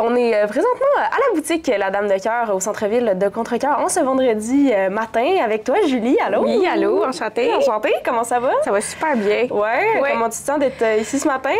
On est présentement à la boutique La Dame de Cœur au centre-ville de Contrecœur en ce vendredi matin avec toi, Julie. Allô? Oui, allô, enchantée. Enchantée, comment ça va? Ça va super bien. Ouais. Comment tu te sens d'être ici ce matin?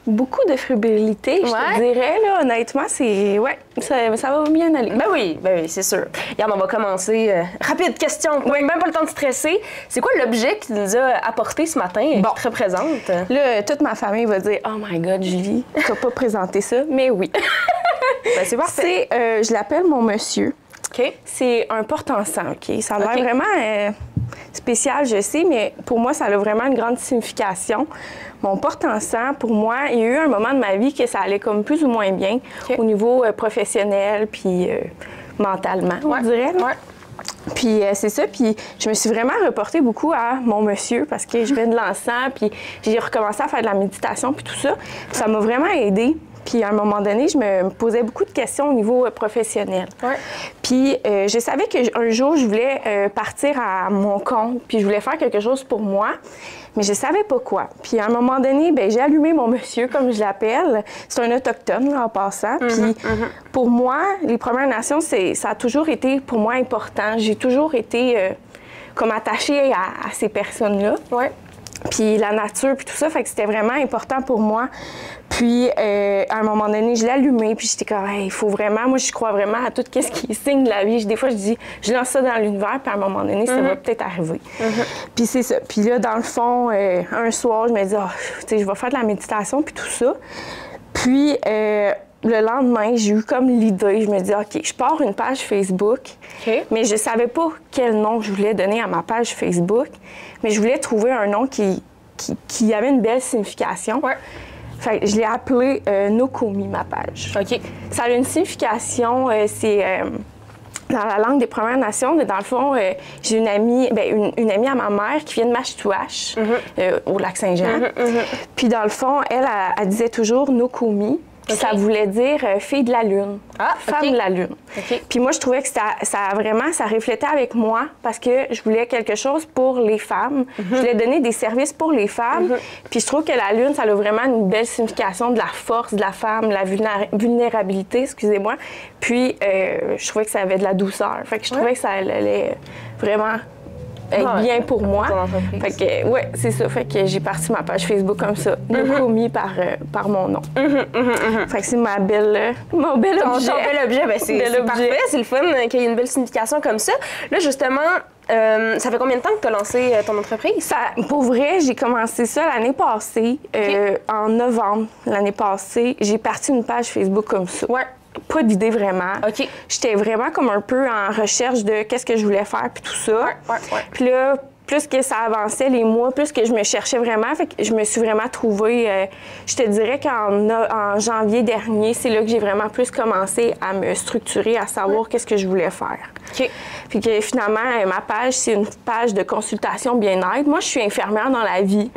Beaucoup de fébrilité, je te dirais, là, honnêtement, c'est... Ouais, ça va bien aller. Ben oui, c'est sûr. Regarde, on va commencer. Rapide question, même pas le temps de stresser. C'est quoi l'objet que tu nous as apporté ce matin qui te représente? Là, toute ma famille va dire « Oh my God, Julie, tu n'as pas présenté ça. » Mais oui. Ben, c'est parfait. Je l'appelle mon monsieur. OK. C'est un porte-encens, OK? Ça a l'air vraiment spécial, je sais, mais pour moi, ça a vraiment une grande signification. Mon porte-encens, pour moi, il y a eu un moment de ma vie que ça allait comme plus ou moins bien au niveau professionnel puis mentalement, on dirait. Là. Puis c'est ça, puis je me suis vraiment reportée beaucoup à mon monsieur parce que je viens de l'encens, puis j'ai recommencé à faire de la méditation puis tout ça. Ça m'a vraiment aidée. Puis à un moment donné, je me posais beaucoup de questions au niveau professionnel. Puis je savais qu'un jour, je voulais partir à mon compte, puis je voulais faire quelque chose pour moi, mais je savais pas quoi. Puis à un moment donné, bien, j'ai allumé mon monsieur, comme je l'appelle. C'est un autochtone, là, en passant. Puis pour moi, les Premières Nations, ça a toujours été, pour moi, important. J'ai toujours été comme attachée à ces personnes-là. Puis la nature, puis tout ça, fait que c'était vraiment important pour moi. Puis, à un moment donné, je l'ai allumé, puis j'étais comme, il faut vraiment, moi, je crois vraiment à tout ce qui est signe de la vie. Des fois, je dis, je lance ça dans l'univers, puis à un moment donné, ça va peut-être arriver. Puis c'est ça. Puis là, dans le fond, un soir, je me dis, tu sais, je vais faire de la méditation, puis tout ça. Puis, le lendemain, j'ai eu comme l'idée, je me dis, OK, je pars une page Facebook, mais je savais pas quel nom je voulais donner à ma page Facebook, mais je voulais trouver un nom qui avait une belle signification. Fait que je l'ai appelé Nokomi, ma page. Ça a une signification, c'est dans la langue des Premières Nations, mais dans le fond, j'ai une amie, une amie à ma mère qui vient de Mashtouache, au lac Saint-Jean. Puis dans le fond, elle disait toujours Nokomi. Puis ça voulait dire fille de la lune, femme de la lune. Puis moi, je trouvais que ça reflétait avec moi parce que je voulais quelque chose pour les femmes. Je voulais donner des services pour les femmes. Puis je trouve que la lune, ça a vraiment une belle signification de la force de la femme, la vulnérabilité, excusez-moi. Puis je trouvais que ça avait de la douceur. Fait que je trouvais que ça allait vraiment être bien pour moi. Fait que, ouais, c'est ça. Fait que j'ai parti ma page Facebook comme ça, Nokomi par mon nom. Fait que c'est mon bel objet. Ton bel objet, ben c'est parfait, c'est le fun qu'il y ait une belle signification comme ça. Là, justement, ça fait combien de temps que tu as lancé ton entreprise? Pour vrai, j'ai commencé ça l'année passée, en novembre l'année passée. J'ai parti une page Facebook comme ça. Pas d'idée vraiment. J'étais vraiment comme un peu en recherche de qu'est-ce que je voulais faire puis tout ça. Puis là, plus que ça avançait les mois, plus que je me cherchais vraiment, fait que je me suis vraiment trouvée. Je te dirais qu'en janvier dernier, c'est là que j'ai vraiment plus commencé à me structurer, à savoir qu'est-ce que je voulais faire. Puis que finalement, ma page, c'est une page de consultation bien-être. Moi, je suis infirmière dans la vie.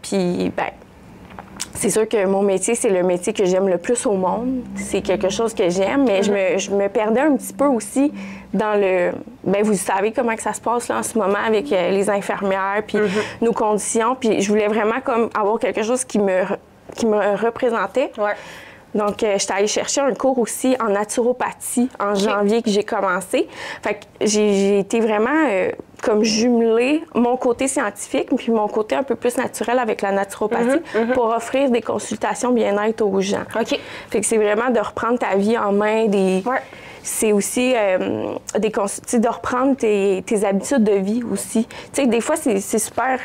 Puis, ben, c'est sûr que mon métier, c'est le métier que j'aime le plus au monde. C'est quelque chose que j'aime, mais je me perdais un petit peu aussi dans le... Bien, vous savez comment que ça se passe là, en ce moment avec les infirmières, puis nos conditions. Puis je voulais vraiment comme avoir quelque chose qui me représentait. Donc, j'étais allée chercher un cours aussi en naturopathie en janvier que j'ai commencé. Fait que j'ai été vraiment comme jumelée mon côté scientifique puis mon côté un peu plus naturel avec la naturopathie pour offrir des consultations bien-être aux gens. Fait que c'est vraiment de reprendre ta vie en main, c'est aussi de reprendre tes habitudes de vie aussi. Tu sais, des fois, c'est super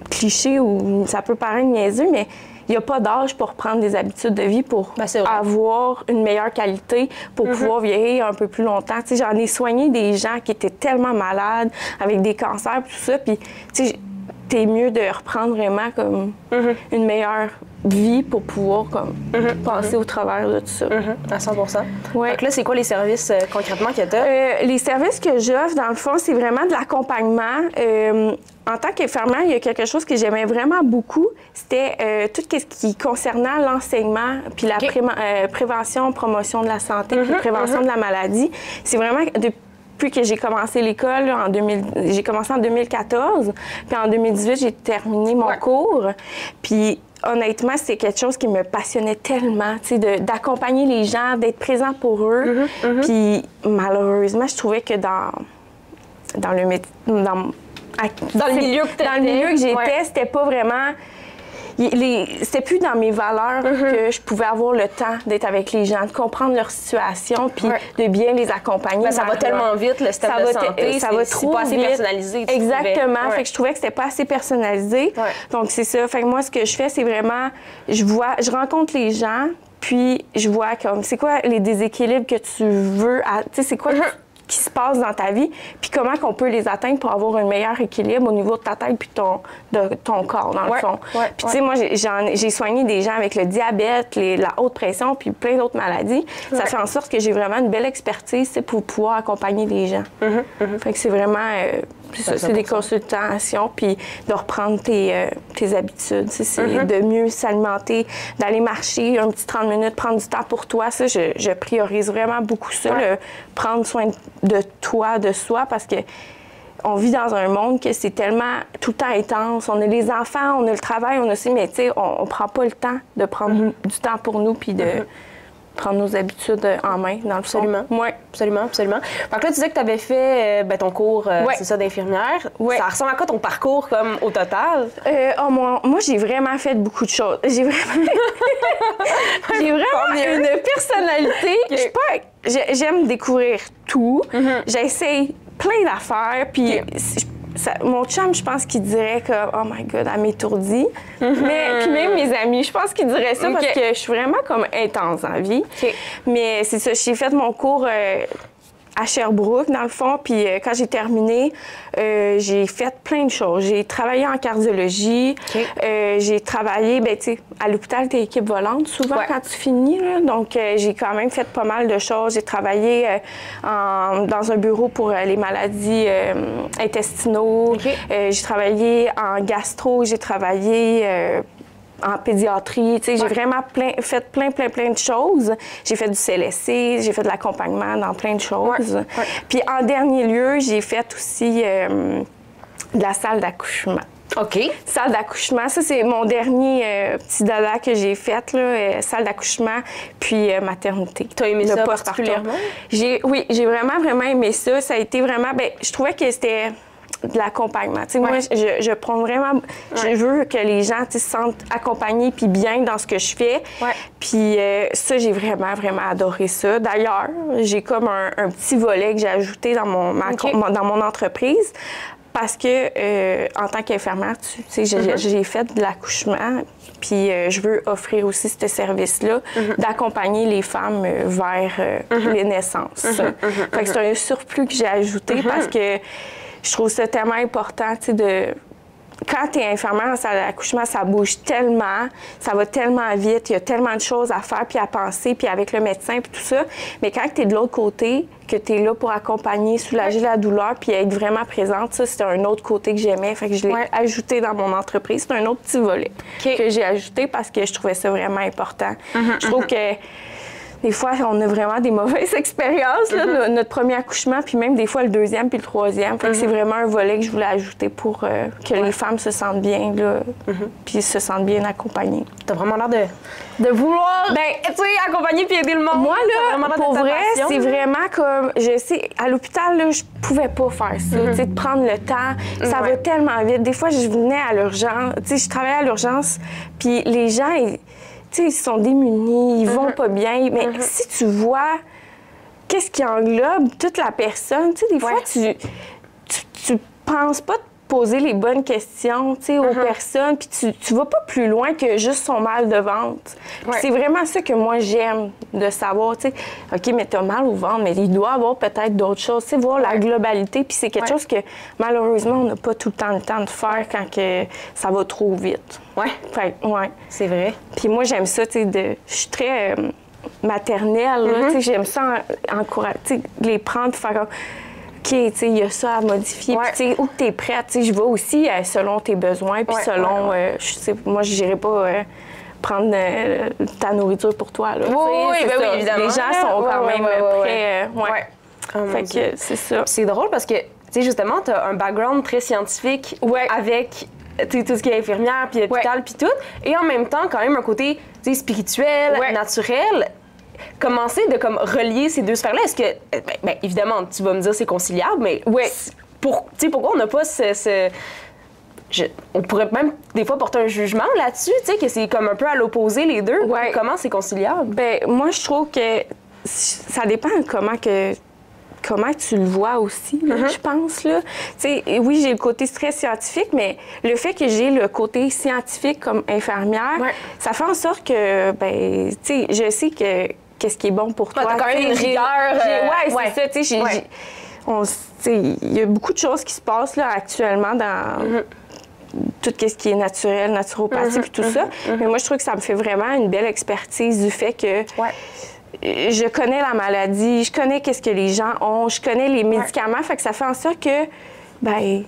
cliché ou ça peut paraître niaiseux, mais il n'y a pas d'âge pour prendre des habitudes de vie pour avoir une meilleure qualité, pour pouvoir vieillir un peu plus longtemps. Tu sais, j'en ai soigné des gens qui étaient tellement malades, avec des cancers, tout ça, puis tu sais, t'es mieux de reprendre vraiment comme une meilleure vie pour pouvoir comme passer au travers de tout ça. À 100 Donc là, c'est quoi les services concrètement que tu as? Les services que j'offre, dans le fond, c'est vraiment de l'accompagnement. En tant qu'infirmière, il y a quelque chose que j'aimais vraiment beaucoup. C'était tout ce qui concernait l'enseignement, puis la prévention, promotion de la santé, puis prévention de la maladie. C'est vraiment depuis que j'ai commencé l'école, j'ai commencé en 2014, puis en 2018, j'ai terminé mon cours. Puis honnêtement, c'est quelque chose qui me passionnait tellement, tu sais, d'accompagner les gens, d'être présent pour eux. Puis malheureusement, je trouvais que dans le milieu que j'étais, c'était pas vraiment... C'était plus dans mes valeurs que je pouvais avoir le temps d'être avec les gens, de comprendre leur situation, puis de bien les accompagner. Ben, ça va tellement vite, le système de santé, ça va trop pas assez vite. Personnalisé. Exactement. Fait que je trouvais que c'était pas assez personnalisé. Donc, c'est ça. Fait que moi, ce que je fais, c'est vraiment, je rencontre les gens, puis je vois comme, c'est quoi les déséquilibres que tu veux, tu sais, c'est quoi qui se passe dans ta vie, puis comment qu'on peut les atteindre pour avoir un meilleur équilibre au niveau de ta tête puis de ton corps, dans le fond. Puis tu sais, moi, j'ai soigné des gens avec le diabète, la haute pression, puis plein d'autres maladies. Ça fait en sorte que j'ai vraiment une belle expertise pour pouvoir accompagner les gens. Fait que c'est vraiment... c'est des consultations, puis de reprendre tes habitudes. C'est de mieux s'alimenter, d'aller marcher un petit 30 minutes, prendre du temps pour toi. Ça, je priorise vraiment beaucoup ça, prendre soin de toi, de soi, parce que on vit dans un monde que c'est tellement tout le temps intense. On a les enfants, on a le travail, on a aussi, mais tu sais, on prend pas le temps de prendre du temps pour nous, puis de... prendre nos habitudes en main, dans le fond. Absolument. Oui, absolument, absolument. Donc là, tu disais que tu avais fait ton cours, c'est ça, d'infirmière. Ça ressemble à quoi ton parcours, comme, au total? Moi, j'ai vraiment fait beaucoup de choses. J'ai vraiment une personnalité. J'aime découvrir tout. J'essaye plein d'affaires, puis... mon chum, je pense qu'il dirait que « Oh my God, elle m'étourdit ». Mais puis même mes amis, je pense qu'ils diraient ça parce que je suis vraiment comme intense en vie. Mais c'est ça, j'ai fait mon cours à Sherbrooke, dans le fond, puis quand j'ai terminé, j'ai fait plein de choses. J'ai travaillé en cardiologie, j'ai travaillé, ben tu sais, à l'hôpital, t'es équipe volante souvent quand tu finis, là. Donc, j'ai quand même fait pas mal de choses. J'ai travaillé dans un bureau pour les maladies intestinaux. J'ai travaillé en gastro, j'ai travaillé... en pédiatrie, tu sais, j'ai vraiment fait plein de choses. J'ai fait du CLSC, j'ai fait de l'accompagnement dans plein de choses. Puis en dernier lieu, j'ai fait aussi de la salle d'accouchement. Salle d'accouchement, ça c'est mon dernier petit dada que j'ai fait, là, salle d'accouchement, puis maternité. Tu as aimé ça particulièrement? Oui, j'ai vraiment aimé ça. Ça a été vraiment, je trouvais que c'était... de l'accompagnement. Tu sais, moi, je prends vraiment... Je veux que les gens se sentent accompagnés puis bien dans ce que je fais. Puis ça, j'ai vraiment adoré ça. D'ailleurs, j'ai comme un petit volet que j'ai ajouté dans mon entreprise parce que, en tant qu'infirmière, tu sais, j'ai fait de l'accouchement puis je veux offrir aussi ce service-là d'accompagner les femmes vers les naissances. Fait que c'est un surplus que j'ai ajouté parce que je trouve ça tellement important, tu sais, quand tu es infirmière en salle d'accouchement, ça bouge tellement, ça va tellement vite, il y a tellement de choses à faire, puis à penser, puis avec le médecin, puis tout ça. Mais quand tu es de l'autre côté, que tu es là pour accompagner, soulager la douleur, puis être vraiment présente, ça, c'était un autre côté que j'aimais. Fait que je l'ai ajouté dans mon entreprise. C'est un autre petit volet que j'ai ajouté parce que je trouvais ça vraiment important. Je trouve que des fois, on a vraiment des mauvaises expériences, là, notre premier accouchement, puis même des fois le deuxième puis le troisième. Fait que c'est vraiment un volet que je voulais ajouter pour que les femmes se sentent bien, là, puis se sentent bien accompagnées. T'as vraiment l'air de vouloir, tu sais, accompagner puis aider le monde. Moi, là, pour vrai, c'est vraiment comme, je sais, à l'hôpital, là, je pouvais pas faire ça, tu sais, de prendre le temps. Ça va tellement vite. Des fois, je venais à l'urgence, tu sais, je travaillais à l'urgence, puis les gens, tu sais, ils sont démunis, ils vont pas bien. Mais si tu vois qu'est-ce qui englobe toute la personne, tu sais, des fois, tu penses pas te poser les bonnes questions, tu sais, aux personnes, puis tu vas pas plus loin que juste son mal de ventre. C'est vraiment ça que moi, j'aime de savoir, tu sais. OK, mais t'as mal au ventre, mais il doit y avoir peut-être d'autres choses, tu sais, voir la globalité, puis c'est quelque chose que, malheureusement, on n'a pas tout le temps de faire quand que ça va trop vite. C'est vrai. Puis moi, j'aime ça, tu sais, je suis très maternelle, là, tu sais, j'aime ça encourager, tu sais, les prendre, faire comme... OK, tu sais, il y a ça à modifier. Puis, tu sais, où tu es prête, tu sais, je vais aussi selon tes besoins, puis selon, je sais, moi, je n'irai pas prendre ta nourriture pour toi, là. Oui, évidemment. Les gens sont quand même prêts. Fait que c'est ça. C'est drôle parce que, tu sais, justement, tu as un background très scientifique avec tout ce qui est infirmière, puis hôpital, puis tout. Et en même temps, quand même, un côté spirituel, naturel. Commencer de comme relier ces deux sphères-là, est-ce que, ben, évidemment, tu vas me dire c'est conciliable, mais pourquoi on n'a pas on pourrait même des fois porter un jugement là-dessus, tu sais, que c'est comme un peu à l'opposé les deux. Ouais. Comment c'est conciliable? Ben moi, je trouve que ça dépend de comment tu le vois aussi, là, je pense. Là. T'sais, oui, j'ai le côté très scientifique, mais le fait que j'ai le côté scientifique comme infirmière, ça fait en sorte que, ben, tu sais, je sais que qu'est-ce qui est bon pour toi. T'as quand même une rigueur. C'est ça, tu sais, il y a beaucoup de choses qui se passent là, actuellement dans tout ce qui est naturel, naturopathie et tout ça. Mais moi, je trouve que ça me fait vraiment une belle expertise du fait que je connais la maladie, je connais qu'est-ce que les gens ont, je connais les médicaments, fait que ça fait en sorte que, ben,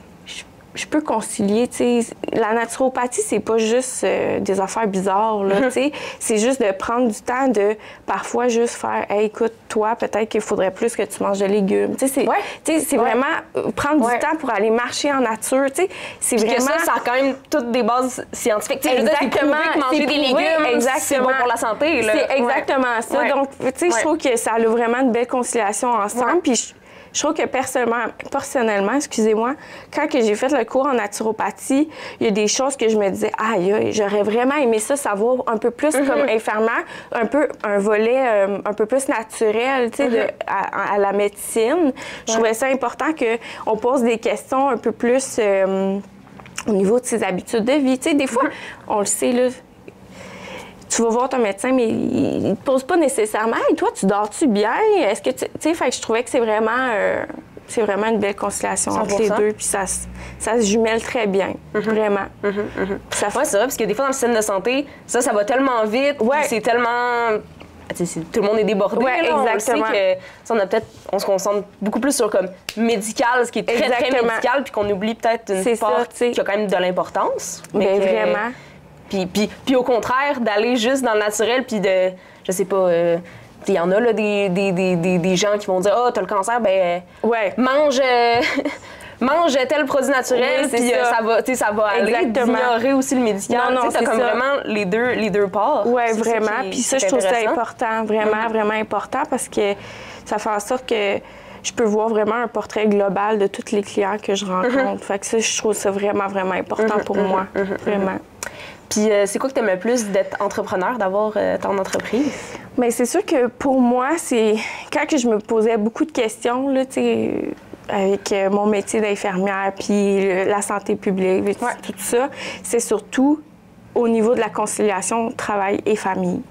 je peux concilier, tu sais. La naturopathie, c'est pas juste des affaires bizarres, là, tu sais. C'est juste de prendre du temps de, parfois, juste faire, hey, écoute, toi, peut-être qu'il faudrait plus que tu manges de légumes. Tu sais, c'est vraiment prendre du temps pour aller marcher en nature, tu sais. C'est vraiment... ça a quand même toutes des bases scientifiques. Exactement. Que manger des légumes, c'est bon pour la santé, là. C'est exactement ça. Donc, tu sais, je trouve que ça a vraiment une belle conciliation ensemble. Puis je trouve que personnellement, excusez-moi, quand que j'ai fait le cours en naturopathie, il y a des choses que je me disais, aïe, j'aurais vraiment aimé ça savoir un peu plus comme infirmière, un volet un peu plus naturel, tu sais, à la médecine. Je trouvais ça important qu'on pose des questions un peu plus au niveau de ses habitudes de vie. Tu sais, des fois, on le sait, là, tu vas voir ton médecin, mais il ne te pose pas nécessairement « Et toi, tu dors-tu bien? Est-ce que tu sais, fait que je trouvais que c'est vraiment une belle conciliation entre les deux, puis ça se jumelle très bien, vraiment. C'est vrai, parce que des fois, dans le système de santé, ça va tellement vite, c'est tellement... tout le monde est débordé. Exactement. On sait que on se concentre beaucoup plus sur comme médical, ce qui est très, très médical, puis qu'on oublie peut-être une part qui a quand même de l'importance. Mais vraiment. Puis au contraire, d'aller juste dans le naturel, puis de, je sais pas, il y en a là, des gens qui vont dire « Ah, t'as le cancer, ben mange tel produit naturel, puis ça va aller. » D'ignorer aussi le médical. Tu as comme vraiment les deux parts. Oui, vraiment. Puis ça, je trouve ça important, vraiment, vraiment important, parce que ça fait en sorte que je peux voir vraiment un portrait global de tous les clients que je rencontre. Fait que ça, je trouve ça vraiment, vraiment important pour moi. Vraiment. Puis c'est quoi que tu aimes le plus d'être entrepreneur, d'avoir ton entreprise? Bien, c'est sûr que pour moi, c'est quand que je me posais beaucoup de questions, là, tu sais, avec mon métier d'infirmière, puis la santé publique, tout ça, c'est surtout au niveau de la conciliation travail et famille.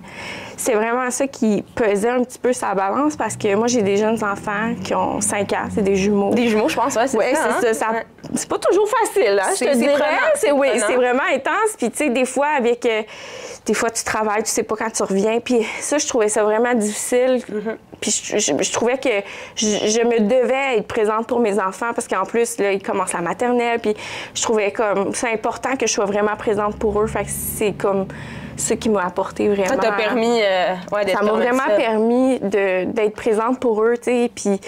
C'est vraiment ça qui pesait un petit peu sa balance parce que moi, j'ai des jeunes enfants qui ont 5 ans, c'est des jumeaux. Des jumeaux, je pense, c'est ça. C'est pas toujours facile, hein, je te dirais. C'est vraiment intense. Puis, tu sais, des fois, des fois, tu travailles, tu sais pas quand tu reviens. Puis ça, je trouvais ça vraiment difficile. Puis je trouvais que je me devais être présente pour mes enfants parce qu'en plus, là, ils commencent la maternelle. Puis je trouvais comme c'est important que je sois vraiment présente pour eux. Fait que c'est comme ce qui m'a apporté vraiment. Ça t'a permis d'être ça m'a vraiment permis d'être présente pour eux, tu sais, puis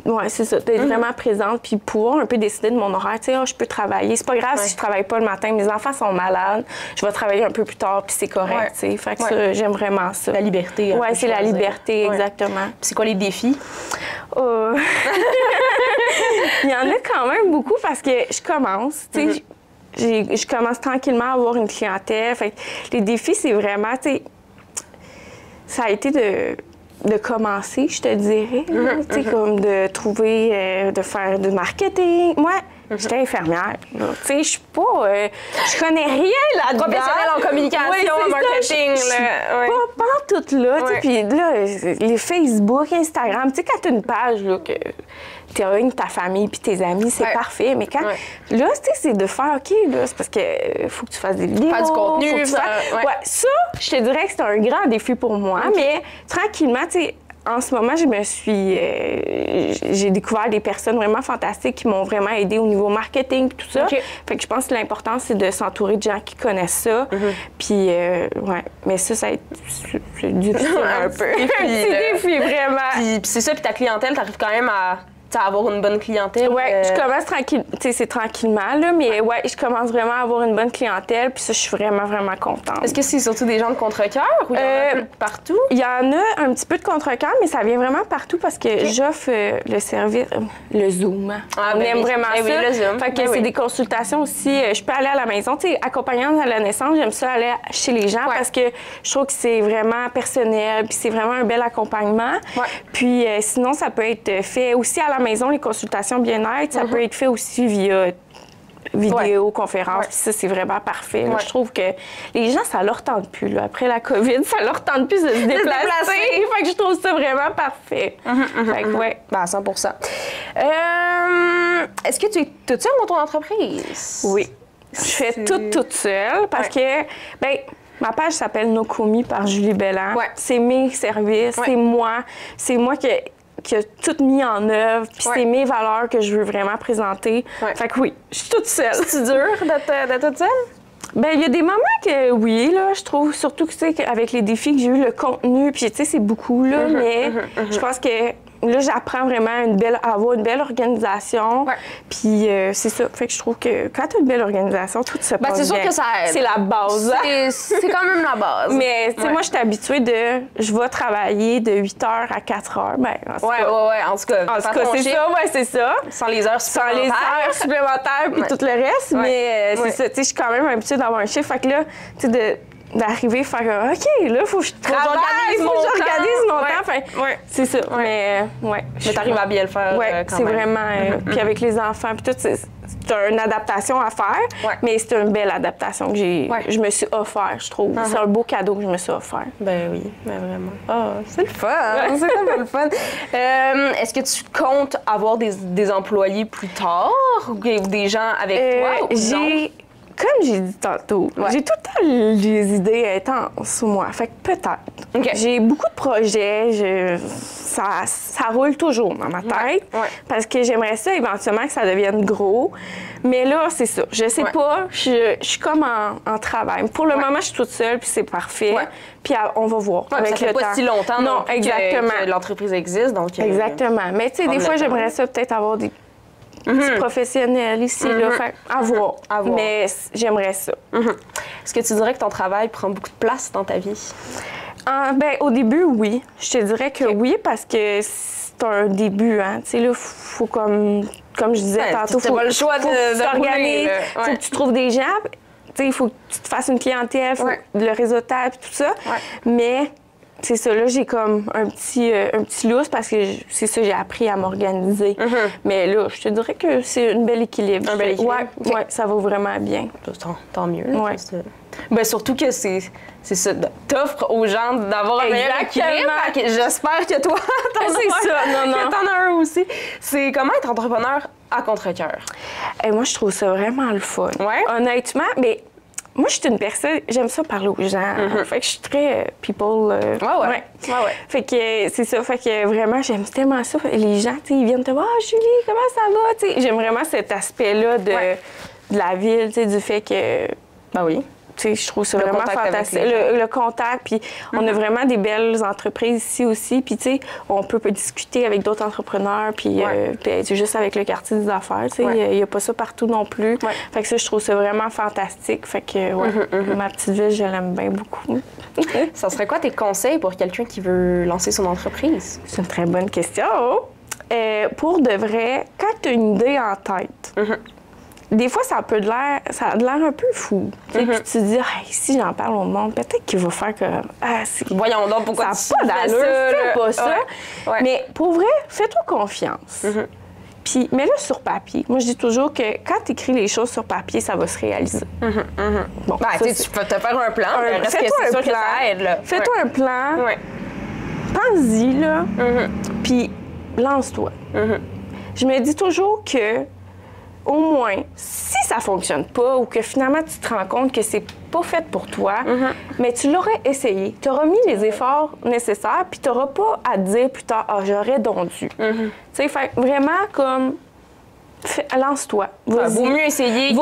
ouais, c'est ça, d'être vraiment présente, puis pouvoir un peu décider de mon horaire. Tu sais, je peux travailler. C'est pas grave si je travaille pas le matin. Mes enfants sont malades. Je vais travailler un peu plus tard, puis c'est correct. Tu sais, fait que ça, j'aime vraiment ça. La liberté. Oui, c'est la liberté, exactement. Puis c'est quoi les défis? Il y en a quand même beaucoup parce que je commence, tu sais. Je commence tranquillement à avoir une clientèle. Fait que les défis, c'est vraiment, tu sais, ça a été de commencer, je te dirais. Tu sais, comme de trouver, de faire du marketing. Moi, j'étais infirmière. Tu sais, je suis pas... je connais rien là-dedans. Professionnelle en communication, en marketing. Je suis pas tout là. Puis là, les Facebook, Instagram, tu sais, quand tu as une page là, que tu as ta famille puis tes amis, c'est parfait. Mais quand... Là, tu sais, c'est de faire, OK, là, c'est parce que faut que tu fasses des vidéos. Faire du contenu. Ça, je te dirais que c'est un grand défi pour moi. Mais tranquillement, tu sais, en ce moment, j'ai découvert des personnes vraiment fantastiques qui m'ont vraiment aidée au niveau marketing et tout ça. Fait que je pense que l'important, c'est de s'entourer de gens qui connaissent ça. Puis, mais ça a été difficile un peu. C'est un petit défi, vraiment. Puis c'est ça, puis ta clientèle, t'arrives quand même à avoir une bonne clientèle? Oui, je commence c'est tranquillement, là, mais ouais, je commence vraiment à avoir une bonne clientèle, puis ça, je suis vraiment, vraiment contente. Est-ce que c'est surtout des gens de contre-cœur ou il y en a un peu partout? Il y en a un petit peu de contre-cœur, mais ça vient vraiment partout parce que j'offre le service, le Zoom. On aime vraiment ça. Oui, le Zoom. Fait que c'est des consultations aussi. Je peux aller à la maison. Tu sais, accompagnante à la naissance, j'aime ça aller chez les gens parce que je trouve que c'est vraiment personnel, puis c'est vraiment un bel accompagnement. Puis sinon, ça peut être fait aussi à la maison, les consultations bien-être, ça peut être fait aussi via vidéoconférence. Puis ça, c'est vraiment parfait. Là, je trouve que les gens, ça leur tente plus. Là. Après la COVID, ça leur tente plus de se déplacer. Fait que je trouve ça vraiment parfait. Fait que, Ben, à 100%. Est-ce que tu es toute seule dans ton entreprise? Oui. Je fais tout toute seule parce que, ben, ma page s'appelle Nokomi par Julie Belland. C'est mes services, c'est moi qui a tout mis en œuvre, puis c'est mes valeurs que je veux vraiment présenter. Fait que oui, je suis toute seule. C'est dur d'être toute seule? Bien, il y a des moments que oui, là, je trouve, surtout que, tu sais, avec les défis que j'ai eu, le contenu, puis tu sais, c'est beaucoup, là, mais je pense que là, j'apprends vraiment à avoir une belle organisation. Puis c'est ça. Fait que je trouve que quand tu as une belle organisation, tout se passe c'est sûr bien. que ça aide. C'est la base. C'est quand même la base. Mais tu sais, moi, je suis habituée je vais travailler de 8 h à 4 h. Ben, en tout cas, c'est ça. C'est ça. Sans les heures supplémentaires. Puis tout le reste. Mais c'est ça. Tu sais, je suis quand même habituée d'avoir un chiffre. Fait que là, tu sais, d'arriver faire OK, là, faut que je j'organise mon temps. C'est ça. Mais t'arrives à bien le faire. Quand c'est même. Vraiment. Puis avec les enfants, puis tout, c'est une adaptation à faire, mais c'est une belle adaptation que je me suis offert, je trouve. C'est un beau cadeau que je me suis offert. Ben oui, ben vraiment. C'est le fun. C'est tellement le fun. Est-ce que tu comptes avoir des employés plus tard ou des gens avec toi? Comme j'ai dit tantôt, j'ai tout le temps des idées intenses, moi. Fait que peut-être. J'ai beaucoup de projets. Ça roule toujours dans ma tête. Parce que j'aimerais ça éventuellement que ça devienne gros. Mais là, c'est ça. Je sais pas. Je suis comme en travail. Pour le moment, je suis toute seule, puis c'est parfait. Puis on va voir. Avec ça fait pas si longtemps que l'entreprise existe. Donc, exactement. Mais tu sais, des fois, j'aimerais ça peut-être avoir des petits professionnels ici, là. Fait, à voir. Mais j'aimerais ça. Est-ce que tu dirais que ton travail prend beaucoup de place dans ta vie? Ben, au début, oui. Je te dirais que oui, parce que c'est un début, hein. Tu sais, là, faut comme je disais tantôt, faut pas le choix de s'organiser. Faut que tu trouves des gens. Tu sais, il faut que tu te fasses une clientèle, le réseautage, tout ça. Mais c'est ça, là, j'ai comme un petit lousse parce que c'est ça, j'ai appris à m'organiser. Mais là, je te dirais que c'est un bel équilibre. Oui, ça va vraiment bien. Tant mieux. Ben, surtout que c'est ça, t'offres aux gens d'avoir un meilleur équilibre. J'espère que toi, t'en as un aussi. C'est comment être entrepreneur à contre-cœur? Moi, je trouve ça vraiment le fun. Honnêtement, mais moi, je suis une personne, j'aime ça parler aux gens. Fait que je suis très people. Fait que c'est ça. Fait que vraiment, j'aime tellement ça. Les gens, tu sais, ils viennent te voir, Julie, comment ça va? T'sais, j'aime vraiment cet aspect-là de la ville, tu sais, du fait que. Ben oui. Je trouve ça vraiment fantastique. Le contact, puis on a vraiment des belles entreprises ici aussi. Puis, tu sais, on peut discuter avec d'autres entrepreneurs, puis c'est juste avec le quartier des affaires. Tu sais, il n'y a pas ça partout non plus. Fait que ça, je trouve ça vraiment fantastique. Fait que, ma petite ville, je l'aime bien beaucoup. Ça serait quoi tes conseils pour quelqu'un qui veut lancer son entreprise? C'est une très bonne question. Pour de vrai, quand tu as une idée en tête, des fois, ça a l'air un peu fou. Puis tu te dis, si j'en parle au monde, peut-être qu'il va faire que. Voyons donc, pourquoi ça n'a pas d'allure, fais pas ça. Mais pour vrai, fais-toi confiance. Puis mets-le sur papier. Moi, je dis toujours que quand tu écris les choses sur papier, ça va se réaliser. Bon, tu peux te faire un plan. Fais-toi un plan. Fais-toi un plan. Pense-y, là. Puis lance-toi. Je me dis toujours que au moins, si ça fonctionne pas ou que finalement tu te rends compte que c'est pas fait pour toi, mais tu l'aurais essayé. Tu auras mis les efforts nécessaires, puis tu n'auras pas à te dire plus tard, j'aurais donc dû. Tu sais, fait vraiment comme Lance-toi. Vaut mieux essayer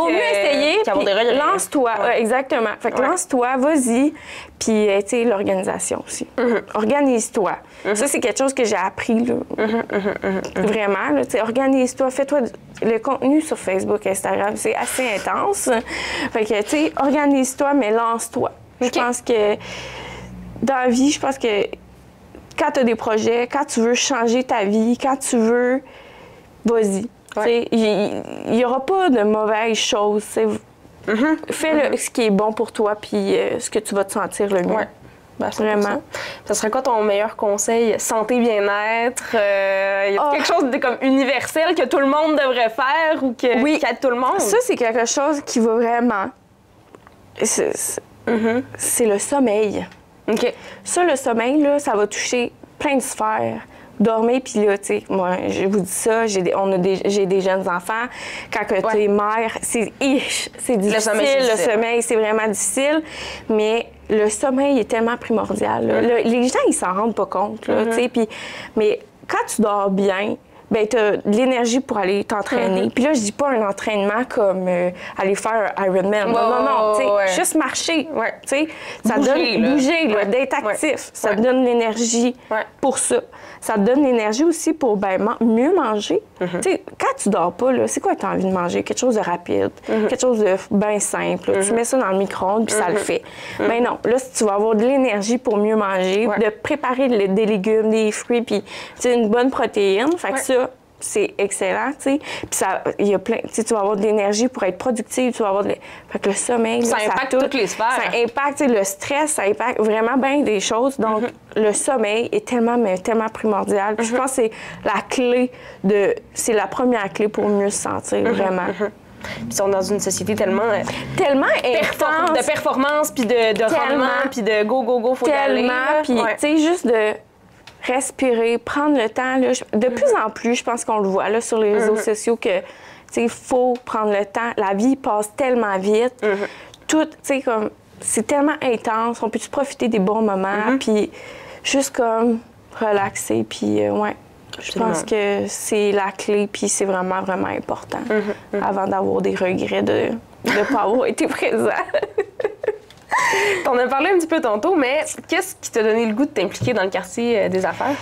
qu'avoir des regrets. Lance-toi, exactement. Fait que lance-toi, vas-y. Puis, tu sais, l'organisation aussi. Organise-toi. Ça, c'est quelque chose que j'ai appris, là. Vraiment, là. Tu sais, organise-toi. Fais-toi le contenu sur Facebook, Instagram. C'est assez intense. Fait que, tu sais, organise-toi, mais lance-toi. Je pense que dans la vie, je pense que quand tu as des projets, quand tu veux changer ta vie, quand tu veux, vas-y. Il n'y aura pas de mauvaises choses. Fais ce qui est bon pour toi, puis ce que tu vas te sentir le mieux. Ben, vraiment. Ça serait quoi ton meilleur conseil? Santé, bien-être? Y a quelque chose de comme universel que tout le monde devrait faire ou qui aide tout le monde? Ça, c'est quelque chose qui va vraiment... C'est le sommeil. OK. Ça, le sommeil, là, ça va toucher plein de sphères. Dormir, puis là, tu sais, moi, je vous dis ça, j'ai des jeunes enfants. Quand tu es mère, c'est difficile. Le sommeil, c'est vraiment difficile. Mais le sommeil est tellement primordial. Les gens, ils s'en rendent pas compte, là, tu sais. Mais quand tu dors bien, ben tu as de l'énergie pour aller t'entraîner. Puis là, je dis pas un entraînement comme aller faire un Ironman. Non, tu sais, juste marcher. Tu sais, ça donne bouger, d'être actif. Ça te donne l'énergie pour ça. Ça te donne l'énergie aussi pour mieux manger. Tu sais, quand tu dors pas, c'est quoi que tu as envie de manger? Quelque chose de rapide, quelque chose de bien simple. Tu mets ça dans le micro-ondes, puis ça le fait. Mais non, là, si tu vas avoir de l'énergie pour mieux manger, de préparer des légumes, des fruits, puis une bonne protéine. Fait que ça, c'est excellent, tu sais. Puis ça, il y a plein, tu vas avoir de l'énergie pour être productive, tu vas avoir fait que le sommeil, ça impacte toutes les sphères. Ça impacte le stress, ça impacte vraiment bien des choses. Donc, le sommeil est tellement primordial. Puis je pense que c'est la première clé pour mieux se sentir, vraiment. Puis on est dans une société tellement intense. De performance, puis de rendement, puis de go, faut y aller. Puis, tu sais, juste de respirer, prendre le temps. Là, de plus en plus, je pense qu'on le voit là, sur les réseaux sociaux que, il faut prendre le temps. La vie passe tellement vite. Tout, tu sais, comme, c'est tellement intense. On peut-tu profiter des bons moments, puis juste comme relaxer, puis je pense que c'est la clé, puis c'est vraiment, vraiment important avant d'avoir des regrets de ne pas avoir été présent. T'en as parlé un petit peu tantôt, mais qu'est-ce qui t'a donné le goût de t'impliquer dans le quartier des affaires?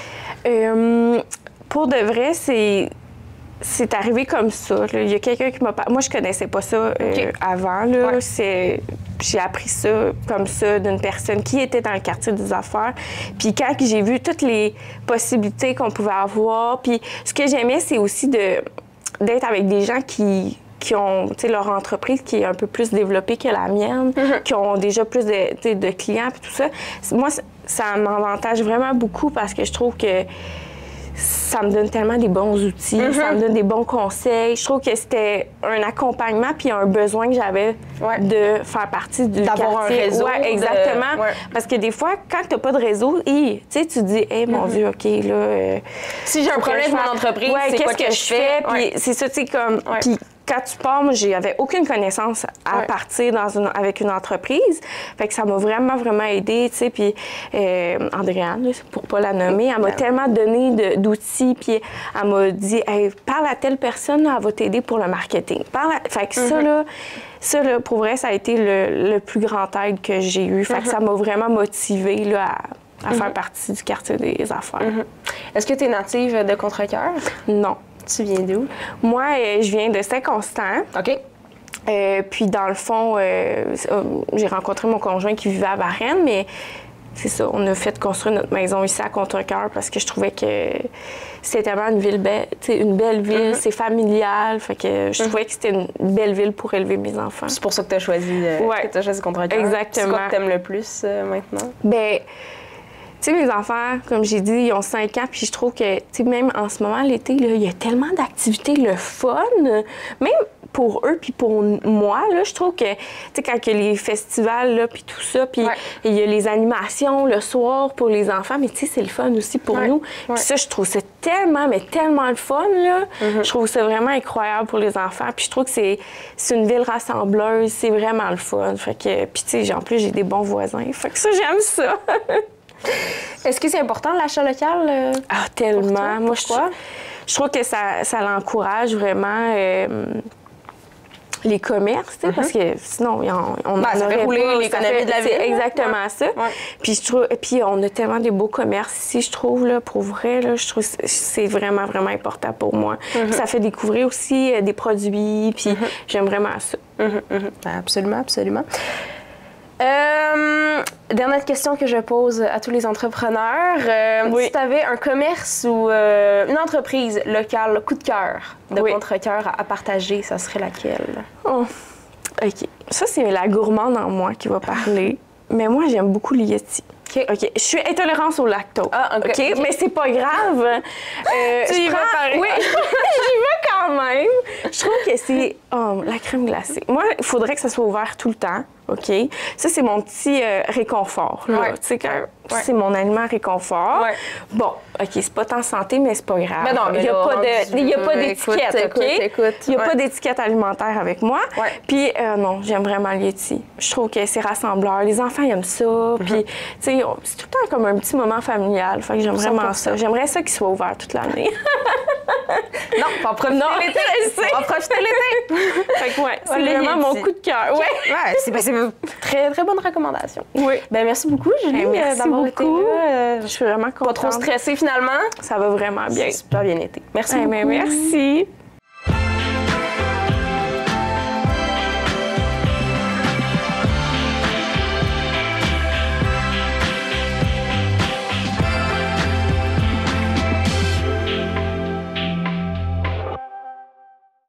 Pour de vrai, c'est arrivé comme ça. Là. Il y a quelqu'un qui m'a parlé. Moi, je connaissais pas ça avant. Là. J'ai appris ça comme ça d'une personne qui était dans le quartier des affaires. Puis quand j'ai vu toutes les possibilités qu'on pouvait avoir, puis ce que j'aimais, c'est aussi d'être avec des gens qui ont leur entreprise qui est un peu plus développée que la mienne, qui ont déjà plus de clients et tout ça. Moi, ça m'avantage vraiment beaucoup parce que je trouve que ça me donne tellement des bons outils, ça me donne des bons conseils. Je trouve que c'était un accompagnement puis un besoin que j'avais de faire partie du quartier. D'avoir un réseau. Exactement. Parce que des fois, quand tu n'as pas de réseau, tu te dis, hey, mon Dieu, OK, là... si j'ai un problème avec mon entreprise, c'est quoi que je fais? Puis c'est ça, tu sais, comme... Puis quand tu pars, moi, j'avais aucune connaissance à partir avec une entreprise. Fait que ça m'a vraiment, vraiment aidée, tu sais. Puis Andréane, pour pas la nommer, elle m'a tellement donné d'outils. Puis elle m'a dit, hey, parle à telle personne, là, elle va t'aider pour le marketing. Fait que ça, là, pour vrai, ça a été le plus grand aide que j'ai eu. Fait que ça m'a vraiment motivée, là, à faire partie du quartier des affaires. Est-ce que tu es native de Contrecœur? Non. Tu viens d'où? Moi, je viens de Saint-Constant. OK. Puis, dans le fond, j'ai rencontré mon conjoint qui vivait à Varennes, mais c'est ça, on a fait construire notre maison ici à Contrecœur parce que je trouvais que c'était tellement une belle ville, c'est familial. Fait que je trouvais que c'était une belle ville pour élever mes enfants. C'est pour ça que tu as choisi, Contrecœur. Exactement. C'est quoi que tu aimes le plus maintenant? Bien, tu sais, mes enfants, comme j'ai dit, ils ont 5 ans, puis je trouve que, tu sais, même en ce moment, l'été, il y a tellement d'activités, le fun, même pour eux, puis pour moi, là, je trouve que, tu sais, quand il y a les festivals, là, puis tout ça, puis il y a les animations le soir pour les enfants, mais tu sais, c'est le fun aussi pour nous. Puis ça, je trouve ça tellement, mais tellement le fun, là. Je trouve ça vraiment incroyable pour les enfants, puis je trouve que c'est une ville rassembleuse, c'est vraiment le fun. Fait que, puis tu sais, en plus, j'ai des bons voisins, fait que ça, j'aime ça. Est-ce que c'est important l'achat local? Ah, tellement. Moi, je trouve que ça l'encourage vraiment les commerces, tu sais, parce que sinon, on ça fait rouler l'économie de la ville. C'est exactement ça. Ouais. Puis on a tellement des beaux commerces ici, je trouve, là, pour vrai, là, je trouve que c'est vraiment, vraiment important pour moi. Ça fait découvrir aussi des produits, puis j'aime vraiment ça. Absolument, absolument. Dernière question que je pose à tous les entrepreneurs. Si tu avais un commerce ou une entreprise locale, coup de cœur, de contre-cœur à partager, ça serait laquelle? Oh. OK. Ça, c'est la gourmande en moi qui va parler. Mais moi, j'aime beaucoup le Yeti. OK. Je suis intolérante au lactose. OK? Mais c'est pas grave. Tu y vas pareil. Oui, j'y vais quand même. Je trouve que c'est la crème glacée. Moi, il faudrait que ça soit ouvert tout le temps. OK? Ça, c'est mon petit réconfort. Tu sais, c'est mon aliment réconfort. Bon, OK, c'est pas tant santé, mais c'est pas grave. Mais non, mais il n'y a pas d'étiquette, OK? Il n'y a pas d'étiquette alimentaire avec moi. Puis, non, j'aime vraiment le Yeti. Je trouve que c'est rassembleur. Les enfants, ils aiment ça. Puis, tu sais, c'est tout le temps comme un petit moment familial. Fait que j'aime vraiment ça. J'aimerais ça qu'il soit ouvert toute l'année. Non, faut en profiter l'été. On va profiter l'été. Fait que, c'est vraiment mon coup de cœur. C'est une très, très bonne recommandation. Oui. Ben merci beaucoup, Julie, d'avoir été là. Je suis vraiment contente. Pas trop stressée, finalement. Ça va vraiment bien. Super bien été. Merci beaucoup. Merci.